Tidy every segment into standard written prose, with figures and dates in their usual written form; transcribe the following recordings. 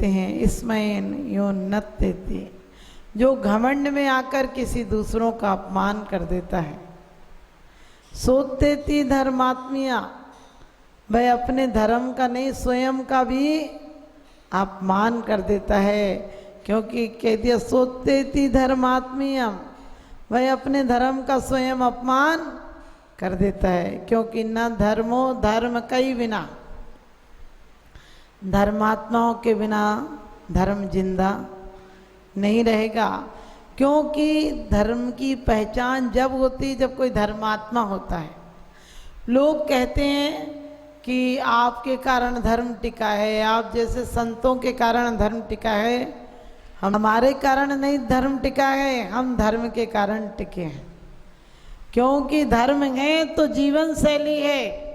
कहते हैं स्मयन यो नत्यति, जो घमंड में आकर किसी दूसरों का अपमान कर देता है। सोतेति धर्मात्मिया, वह अपने धर्म का नहीं स्वयं का भी अपमान कर देता है, क्योंकि कह दिया सोतेति धर्मात्मीयम, वह अपने धर्म का स्वयं अपमान कर देता है। क्योंकि न धर्मो धर्म कई बिना, धर्मात्माओं के बिना धर्म जिंदा नहीं रहेगा। क्योंकि धर्म की पहचान जब होती जब कोई धर्मात्मा होता है। लोग कहते हैं कि आपके कारण धर्म टिका है, आप जैसे संतों के कारण धर्म टिका है। हमारे कारण नहीं धर्म टिका है, हम धर्म के कारण टिके हैं। क्योंकि धर्म है तो जीवन शैली है,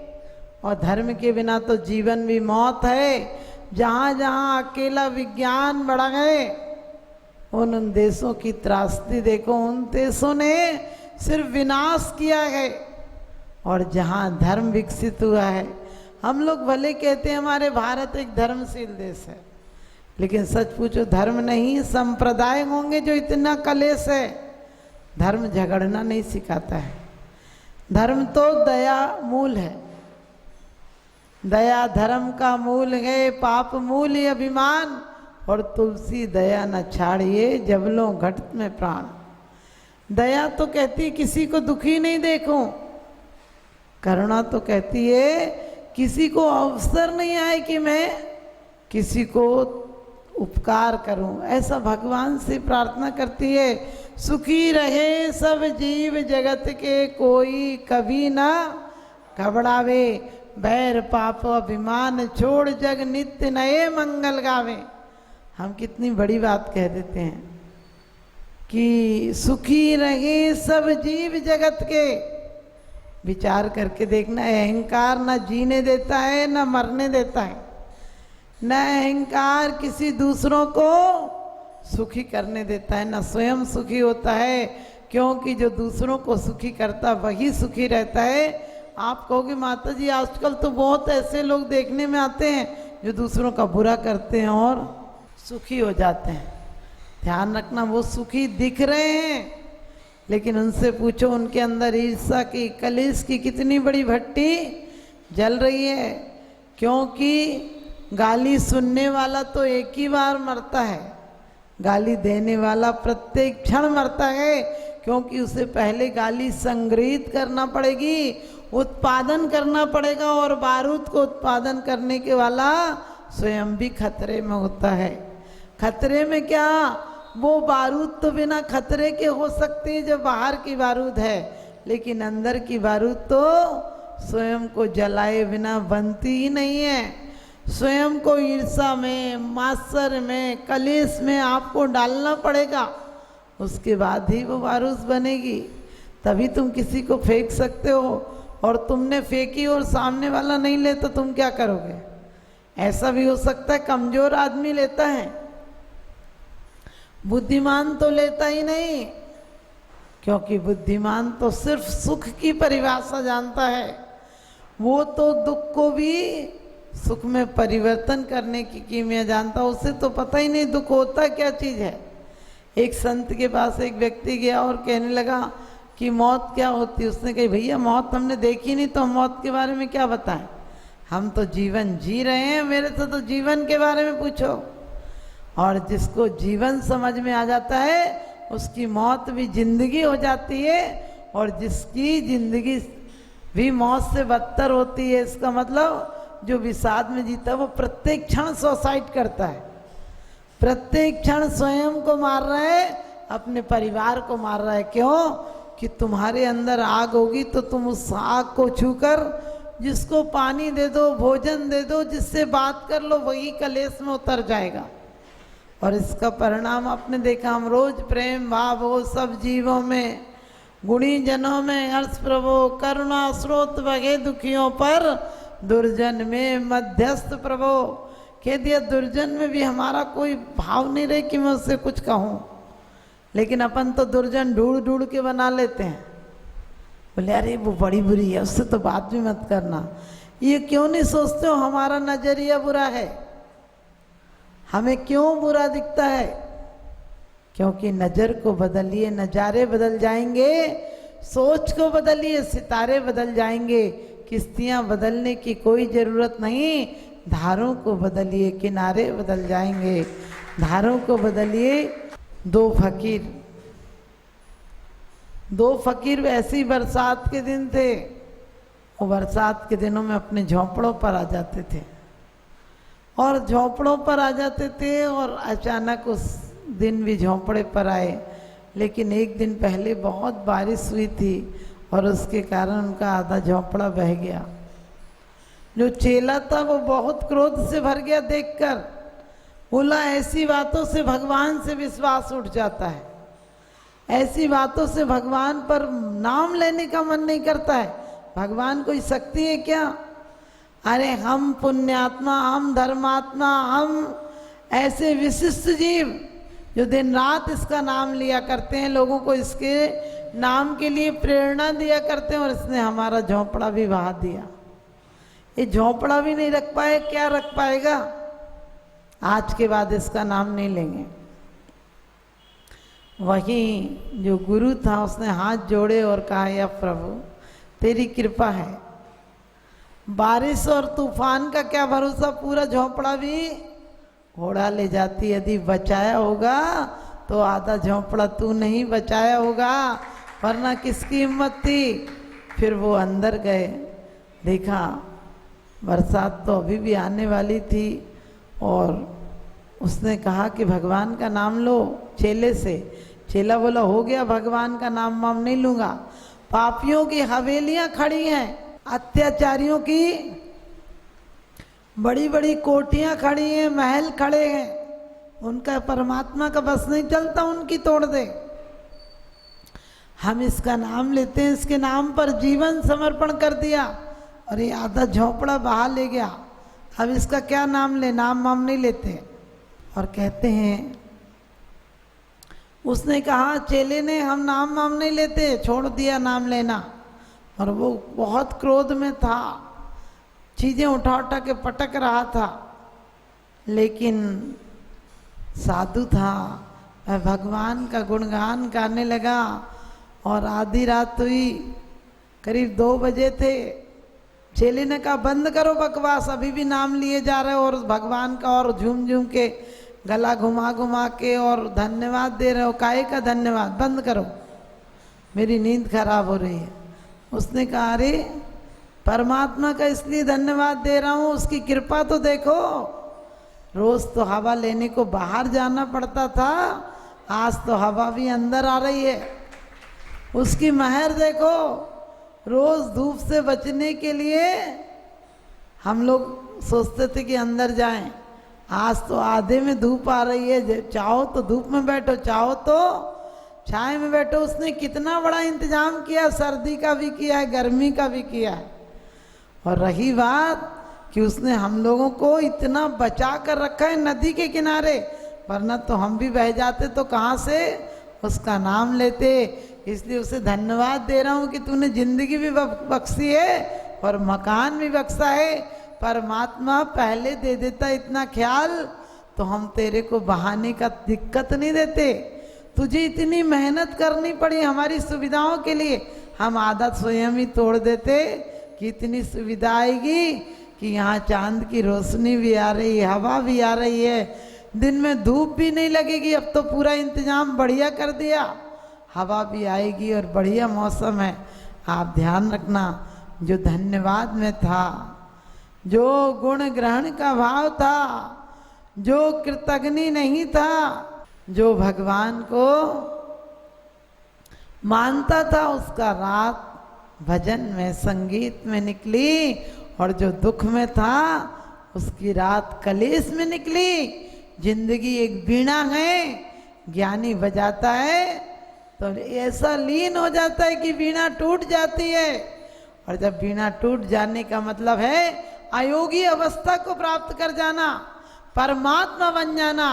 और धर्म के बिना तो जीवन भी मौत है। जहाँ जहाँ अकेला विज्ञान बढ़ा है, उन देशों की त्रासदी देखो, उन देशों ने सिर्फ विनाश किया है। और जहाँ धर्म विकसित हुआ है, हम लोग भले कहते हैं हमारे भारत एक धर्मशील देश है, लेकिन सच पूछो धर्म नहीं, संप्रदाय होंगे जो इतना कलेश है। धर्म झगड़ना नहीं सिखाता है। धर्म तो दया मूल है, दया धर्म का मूल है। पाप मूल अभिमान, और तुलसी दया न छाड़िए, जबलों घट में प्राण। दया तो कहती किसी को दुखी नहीं देखूं, करुणा तो कहती है किसी को अवसर नहीं आए कि मैं किसी को उपकार करूं। ऐसा भगवान से प्रार्थना करती है। सुखी रहे सब जीव जगत के, कोई कभी ना घबरावे। बैर पाप अभिमान छोड़, जग नित्य नए मंगल गावे। हम कितनी बड़ी बात कह देते हैं कि सुखी रहे सब जीव जगत के। विचार करके देखना, अहंकार न जीने देता है न मरने देता है। न अहंकार किसी दूसरों को सुखी करने देता है, न स्वयं सुखी होता है। क्योंकि जो दूसरों को सुखी करता वही सुखी रहता है। आप कहोगे माता जी आजकल तो बहुत ऐसे लोग देखने में आते हैं जो दूसरों का बुरा करते हैं और सुखी हो जाते हैं। ध्यान रखना, वो सुखी दिख रहे हैं, लेकिन उनसे पूछो उनके अंदर ईर्ष्या की, कलेश की कितनी बड़ी भट्टी जल रही है। क्योंकि गाली सुनने वाला तो एक ही बार मरता है, गाली देने वाला प्रत्येक क्षण मरता है। क्योंकि उसे पहले गाली संग्रहित करना पड़ेगी, उत्पादन करना पड़ेगा, और बारूद को उत्पादन करने के वाला स्वयं भी खतरे में होता है। खतरे में क्या, वो बारूद तो बिना खतरे के हो सकती है जब बाहर की बारूद है, लेकिन अंदर की बारूद तो स्वयं को जलाए बिना बनती ही नहीं है। स्वयं को ईर्ष्या में, मात्सर्य में, कलेश में आपको डालना पड़ेगा, उसके बाद ही वो बारूद बनेगी। तभी तुम किसी को फेंक सकते हो। और तुमने फेंकी और सामने वाला नहीं ले तो तुम क्या करोगे? ऐसा भी हो सकता है कमजोर आदमी लेता है, बुद्धिमान तो लेता ही नहीं। क्योंकि बुद्धिमान तो सिर्फ सुख की परिभाषा जानता है, वो तो दुख को भी सुख में परिवर्तन करने की कीमिया जानता। उसे तो पता ही नहीं दुख होता क्या चीज़ है। एक संत के पास एक व्यक्ति गया और कहने लगा कि मौत क्या होती है। उसने कही भैया मौत हमने देखी नहीं, तो मौत के बारे में क्या बताएं, हम तो जीवन जी रहे हैं, मेरे से तो जीवन के बारे में पूछो। और जिसको जीवन समझ में आ जाता है उसकी मौत भी जिंदगी हो जाती है, और जिसकी जिंदगी भी मौत से बदतर होती है। इसका मतलब जो विषाद में जीता है वो प्रत्येक क्षण सुसाइड करता है, प्रत्येक क्षण स्वयं को मार रहा है, अपने परिवार को मार रहा है। क्यों? कि तुम्हारे अंदर आग होगी तो तुम उस आग को छूकर जिसको पानी दे दो, भोजन दे दो, जिससे बात कर लो, वही कलेश में उतर जाएगा। और इसका परिणाम आपने देखा, हम रोज प्रेम भाव हो सब जीवों में, गुणी जनों में हर्ष प्रभो, करुणा स्रोत बगे दुखियों पर, दुर्जन में मध्यस्थ प्रभो। कह दिया दुर्जन में भी हमारा कोई भाव नहीं रहे कि मैं उससे कुछ कहूँ, लेकिन अपन तो दुर्जन ढूंढ ढूंढ के बना लेते हैं। बोले अरे वो बड़ी बुरी है, उससे तो बात भी मत करना। ये क्यों नहीं सोचते हो हमारा नजरिया बुरा है, हमें क्यों बुरा दिखता है? क्योंकि नज़र को बदलिए, नज़ारे बदल जाएंगे। सोच को बदलिए, सितारे बदल जाएंगे। किश्तियाँ बदलने की कोई ज़रूरत नहीं, धारों को बदलिए, किनारे बदल जाएंगे। धारों को बदलिए। दो फकीर ऐसी बरसात के दिन थे। वो बरसात के दिनों में अपने झोंपड़ों पर आ जाते थे और झोंपड़ों पर आ जाते थे और अचानक उस दिन भी झोंपड़े पर आए। लेकिन एक दिन पहले बहुत बारिश हुई थी और उसके कारण उनका आधा झोंपड़ा बह गया। जो चेला था वो बहुत क्रोध से भर गया देखकर। बोला, ऐसी बातों से भगवान से विश्वास उठ जाता है, ऐसी बातों से भगवान पर नाम लेने का मन नहीं करता है। भगवान कोई शक्ति है क्या? अरे हम पुण्यात्मा, हम धर्मात्मा, हम ऐसे विशिष्ट जीव जो दिन रात इसका नाम लिया करते हैं, लोगों को इसके नाम के लिए प्रेरणा दिया करते हैं, और इसने हमारा झोंपड़ा भी बहा दिया। ये झोंपड़ा भी नहीं रख पाए, क्या रख पाएगा? आज के बाद इसका नाम नहीं लेंगे। वहीं जो गुरु था उसने हाथ जोड़े और कहा, या प्रभु तेरी कृपा है, बारिश और तूफान का क्या भरोसा, पूरा झोंपड़ा भी घोड़ा ले जाती। यदि बचाया होगा तो आधा झोंपड़ा तू नहीं बचाया होगा, वरना किसकी हिम्मत थी? फिर वो अंदर गए, देखा बरसात तो अभी भी आने वाली थी, और उसने कहा कि भगवान का नाम लो चेले से। चेला बोला, हो गया, भगवान का नाम वाम नहीं लूँगा। पापियों की हवेलियाँ खड़ी हैं, अत्याचारियों की बड़ी बड़ी कोठियाँ खड़ी हैं, महल खड़े हैं, उनका परमात्मा का बस नहीं चलता, उनकी तोड़ दे। हम इसका नाम लेते हैं, इसके नाम पर जीवन समर्पण कर दिया और ये आधा झोंपड़ा बहा ले गया। अब इसका क्या नाम ले? नाम वाम नहीं लेते। और कहते हैं, उसने कहा चेले ने, हम नाम वाम नहीं लेते, छोड़ दिया नाम लेना। और वो बहुत क्रोध में था, चीज़ें उठा उठा के पटक रहा था। लेकिन साधु था, वह भगवान का गुणगान गाने लगा। और आधी रात हुई, करीब 2 बजे थे। चेले ने कहा, बंद करो बकवास, अभी भी नाम लिए जा रहे हो और भगवान का और झूम झूम के गला घुमा घुमा के और धन्यवाद दे रहे हो, काहे का धन्यवाद, बंद करो, मेरी नींद खराब हो रही है। उसने कहा, अरे परमात्मा का इसलिए धन्यवाद दे रहा हूँ, उसकी कृपा तो देखो। रोज तो हवा लेने को बाहर जाना पड़ता था, आज तो हवा भी अंदर आ रही है। उसकी महर देखो, रोज धूप से बचने के लिए हम लोग सोचते थे कि अंदर जाएं, आज तो आधे में धूप आ रही है, चाहो तो धूप में बैठो, चाहो तो छाए में बैठो। उसने कितना बड़ा इंतजाम किया, सर्दी का भी किया है, गर्मी का भी किया है। और रही बात कि उसने हम लोगों को इतना बचा कर रखा है नदी के किनारे, वरना तो हम भी बह जाते, तो कहाँ से उसका नाम लेते। इसलिए उसे धन्यवाद दे रहा हूँ कि तूने जिंदगी भी बख्शी है और मकान भी बख्शा है। परमात्मा पहले दे देता इतना ख्याल तो हम तेरे को बहाने का दिक्कत नहीं देते। तुझे इतनी मेहनत करनी पड़ी हमारी सुविधाओं के लिए, हम आदत स्वयं ही तोड़ देते कि इतनी सुविधा आएगी कि यहाँ चांद की रोशनी भी आ रही है, हवा भी आ रही है, दिन में धूप भी नहीं लगेगी। अब तो पूरा इंतजाम बढ़िया कर दिया, हवा भी आएगी और बढ़िया मौसम है। आप ध्यान रखना, जो धन्यवाद में था, जो गुण ग्रहण का भाव था, जो कृतज्ञ नहीं था, जो भगवान को मानता था, उसका रात भजन में संगीत में निकली, और जो दुख में था उसकी रात कलेश में निकली। जिंदगी एक वीणा है, ज्ञानी बजाता है तो ऐसा लीन हो जाता है कि वीणा टूट जाती है। और जब वीणा टूट जाने का मतलब है अयोगी अवस्था को प्राप्त कर जाना, परमात्मा बन जाना।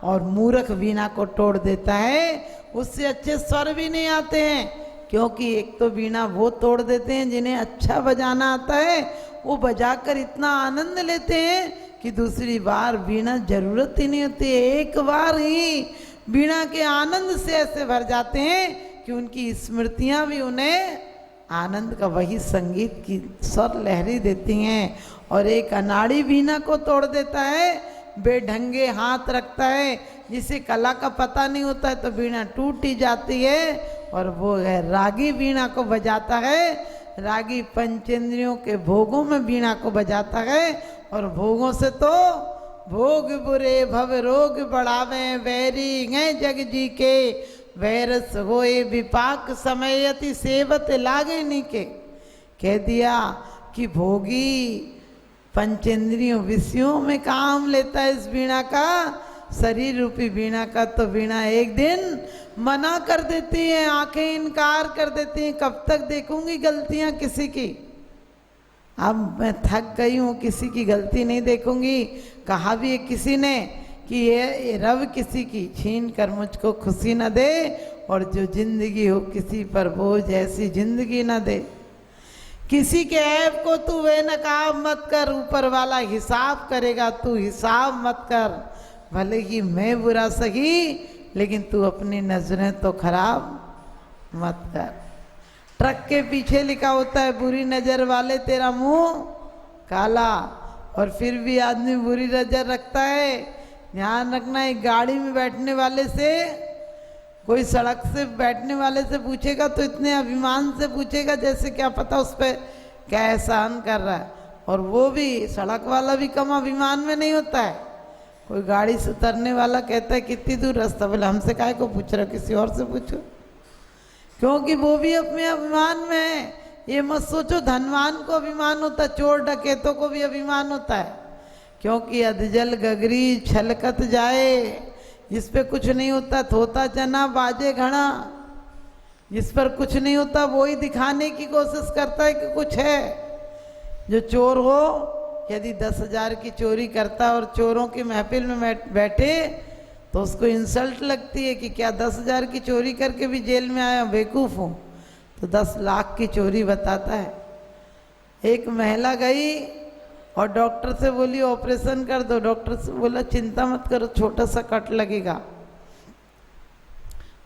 और मूर्ख वीणा को तोड़ देता है, उससे अच्छे स्वर भी नहीं आते हैं, क्योंकि एक तो वीणा वो तोड़ देते हैं जिन्हें अच्छा बजाना आता है, वो बजाकर इतना आनंद लेते हैं कि दूसरी बार वीणा जरूरत ही नहीं होती। एक बार ही वीणा के आनंद से ऐसे भर जाते हैं कि उनकी स्मृतियां भी उन्हें आनंद का वही संगीत की स्वर लहरी देती हैं। और एक अनाड़ी वीणा को तोड़ देता है, बेढंगे हाथ रखता है, जिसे कला का पता नहीं होता है, तो वीणा टूट ही जाती है। और वो है रागी वीणा को बजाता है। रागी पंचेंद्रियों के भोगों में वीणा को बजाता है। और भोगों से तो भोग बुरे भव रोग बढ़ावे, वैरी हैं जग जी के, वैरस होए विपाक समयति सेवत लागे नीके। कह दिया कि भोगी पंचेंद्रियों विषयों में काम लेता है इस वीणा का, शरीर रूपी वीणा का। तो वीणा एक दिन मना कर देती है, आंखें इनकार कर देती हैं, कब तक देखूंगी गलतियां किसी की, अब मैं थक गई हूँ, किसी की गलती नहीं देखूंगी। कहा भी है किसी ने कि ये रब किसी की छीन कर मुझको खुशी न दे, और जो जिंदगी हो किसी पर बोझ ऐसी जिंदगी न दे। किसी के ऐब को तू बेनकाब मत कर, ऊपर वाला हिसाब करेगा, तू हिसाब मत कर। भले ही मैं बुरा सही, लेकिन तू अपनी नजरें तो खराब मत कर। ट्रक के पीछे लिखा होता है बुरी नजर वाले तेरा मुंह काला, और फिर भी आदमी बुरी नजर रखता है। ध्यान रखना, एक गाड़ी में बैठने वाले से, कोई सड़क से बैठने वाले से पूछेगा तो इतने अभिमान से पूछेगा जैसे क्या पता उस पर क्या एहसान कर रहा है। और वो भी सड़क वाला भी कम अभिमान में नहीं होता है। कोई गाड़ी से उतरने वाला कहता है कितनी दूर रास्ता, बोले हमसे काहे को पूछ रहे हो, किसी और से पूछो, क्योंकि वो भी अपने अभिमान में है। ये मत सोचो धनवान को अभिमान होता है, चोर डकैतों को भी अभिमान होता है। क्योंकि अधजल गगरी छलकत जाए, जिस पे कुछ नहीं होता थोता चना बाजे घड़ा, जिस पर कुछ नहीं होता वो ही दिखाने की कोशिश करता है कि कुछ है। जो चोर हो यदि 10,000 की चोरी करता है और चोरों की महफिल में बैठे तो उसको इंसल्ट लगती है कि क्या 10,000 की चोरी करके भी जेल में आया, बेवकूफ़ हूँ। तो 10 लाख की चोरी बताता है। एक महिला गई और डॉक्टर से बोली ऑपरेशन कर दो। डॉक्टर से बोला चिंता मत करो, छोटा सा कट लगेगा,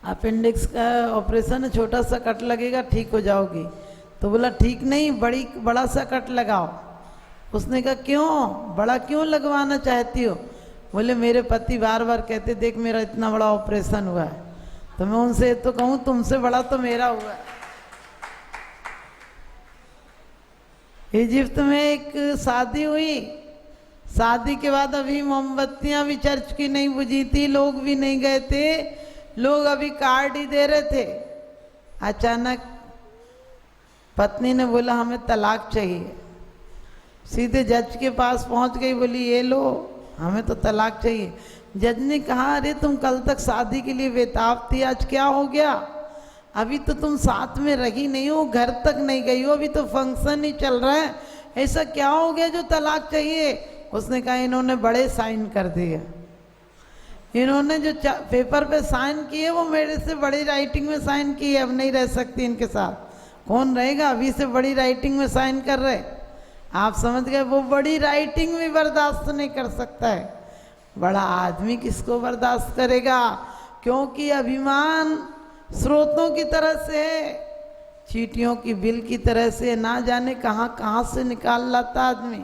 अपेंडिक्स का ऑपरेशन है, छोटा सा कट लगेगा, ठीक हो जाओगी। तो बोला ठीक नहीं, बड़ा सा कट लगाओ। उसने कहा क्यों, बड़ा क्यों लगवाना चाहती हो? बोले मेरे पति बार बार कहते देख मेरा इतना बड़ा ऑपरेशन हुआ है, तो मैं उनसे तो कहूँ तुमसे बड़ा तो मेरा हुआ है। इजिप्त में एक शादी हुई, शादी के बाद अभी मोमबत्तियां भी चर्च की नहीं बुझी थी, लोग भी नहीं गए थे, लोग अभी कार्ड ही दे रहे थे। अचानक पत्नी ने बोला हमें तलाक चाहिए। सीधे जज के पास पहुंच गई, बोली ये लो हमें तो तलाक चाहिए। जज ने कहा अरे तुम कल तक शादी के लिए बेताब थी, आज क्या हो गया? अभी तो तुम साथ में रही नहीं हो, घर तक नहीं गई हो, अभी तो फंक्शन ही चल रहा है, ऐसा क्या हो गया जो तलाक चाहिए? उसने कहा इन्होंने बड़े साइन कर दिए, इन्होंने जो पेपर पे साइन किए वो मेरे से बड़ी राइटिंग में साइन किए, अब नहीं रह सकती इनके साथ। कौन रहेगा, अभी से बड़ी राइटिंग में साइन कर रहे। आप समझ गए, वो बड़ी राइटिंग भी बर्दाश्त नहीं कर सकता है, बड़ा आदमी किसको बर्दाश्त करेगा? क्योंकि अभिमान स्रोतों की तरह से है, चींटियों की बिल की तरह से, ना जाने कहाँ कहाँ से निकाल लाता आदमी।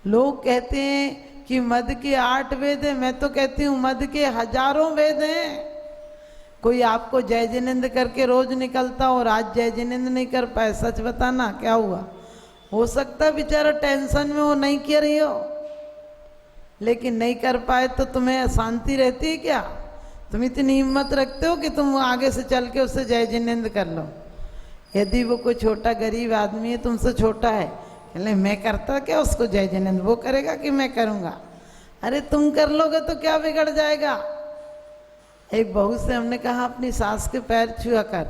लोग कहते हैं कि मद के 8 वेद हैं, मैं तो कहती हूँ मद के हजारों वेद हैं। कोई आपको जय जिनेंद्र करके रोज निकलता और आज जय जिनेंद्र नहीं कर पाए, सच बताना क्या हुआ? हो सकता है बेचारा टेंशन में वो नहीं कर रही हो, लेकिन नहीं कर पाए तो तुम्हें अशांति रहती है क्या? तुम इतनी हिम्मत रखते हो कि तुम आगे से चल के उससे जय जिनेंद्र कर लो? यदि वो कोई छोटा गरीब आदमी है, तुमसे छोटा है, कहले मैं करता क्या उसको जय जिनेंद्र, वो करेगा कि मैं करूँगा? अरे तुम कर लोगे तो क्या बिगड़ जाएगा? एक बहू से हमने कहा अपनी सास के पैर छुआ कर,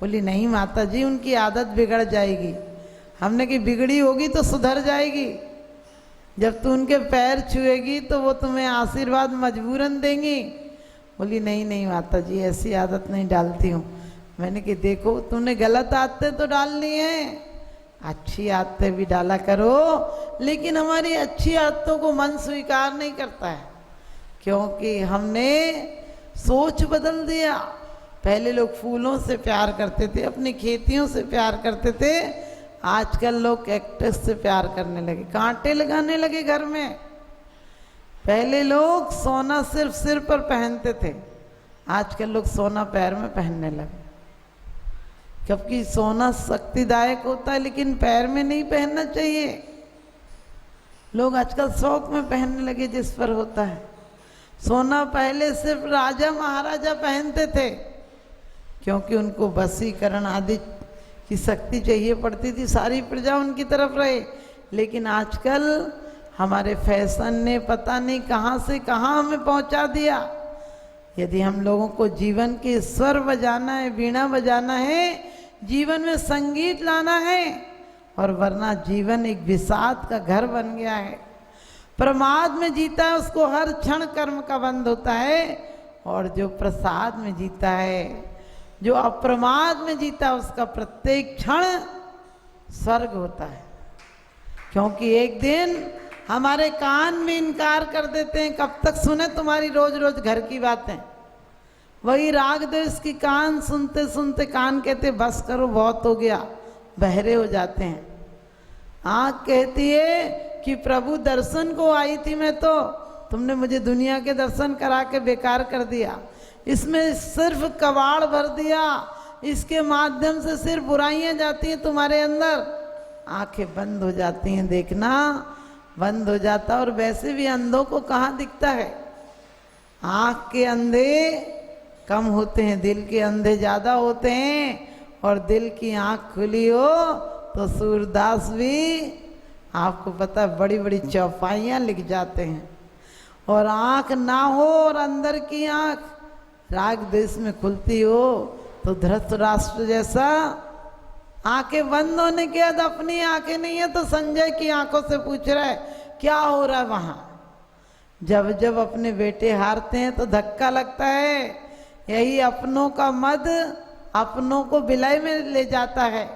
बोली नहीं माता जी उनकी आदत बिगड़ जाएगी। हमने कि बिगड़ी होगी तो सुधर जाएगी, जब तू उनके पैर छुएगी तो वो तुम्हें आशीर्वाद मजबूरन देंगी। बोली नहीं नहीं माता जी ऐसी आदत नहीं डालती हूँ। मैंने कि देखो तूने गलत आदतें तो डालनी है, अच्छी आदतें भी डाला करो, लेकिन हमारी अच्छी आदतों को मन स्वीकार नहीं करता है, क्योंकि हमने सोच बदल दिया। पहले लोग फूलों से प्यार करते थे, अपनी खेतियों से प्यार करते थे, आजकल लोग कैक्टस से प्यार करने लगे, कांटे लगाने लगे घर में। पहले लोग सोना सिर्फ सिर पर पहनते थे, आजकल लोग सोना पैर में पहनने लगे, क्योंकि सोना शक्तिदायक होता है लेकिन पैर में नहीं पहनना चाहिए। लोग आजकल शौक में पहनने लगे जिस पर होता है। सोना पहले सिर्फ राजा महाराजा पहनते थे, क्योंकि उनको वशीकरण आदि की शक्ति चाहिए पड़ती थी, सारी प्रजा उनकी तरफ रहे। लेकिन आजकल हमारे फैशन ने पता नहीं कहाँ से कहाँ हमें पहुँचा दिया। यदि हम लोगों को जीवन के स्वर बजाना है, वीणा बजाना है, जीवन में संगीत लाना है, और वरना जीवन एक विषाद का घर बन गया है। प्रमाद में जीता है उसको हर क्षण कर्म का बंध होता है, और जो प्रसाद में जीता है, जो अप्रमाद में जीता है, उसका प्रत्येक क्षण स्वर्ग होता है। क्योंकि एक दिन हमारे कान में इनकार कर देते हैं, कब तक सुने तुम्हारी रोज रोज घर की बातें। वही राग देश की कान सुनते सुनते कान कहते बस करो बहुत हो गया, बहरे हो जाते हैं। आँख कहती है कि प्रभु दर्शन को आई थी मैं, तो तुमने मुझे दुनिया के दर्शन करा के बेकार कर दिया, इसमें सिर्फ कबाड़ भर दिया, इसके माध्यम से सिर्फ बुराइयां जाती हैं तुम्हारे अंदर। आंखें बंद हो जाती हैं, देखना बंद हो जाता। और वैसे भी अंधों को कहाँ दिखता है, आँख के अंधे कम होते हैं, दिल के अंधे ज़्यादा होते हैं। और दिल की आँख खुली हो तो सूरदास भी, आपको पता है, बड़ी बड़ी चौपाइयाँ लिख जाते हैं। और आँख ना हो और अंदर की आँख राग देश में खुलती हो तो धृतराष्ट्र जैसा आंखें बंद होने के बाद अपनी आंखें नहीं है तो संजय की आंखों से पूछ रहा है क्या हो रहा है वहां। जब जब अपने बेटे हारते हैं तो धक्का लगता है, यही अपनों का मद अपनों को विलय में ले जाता है।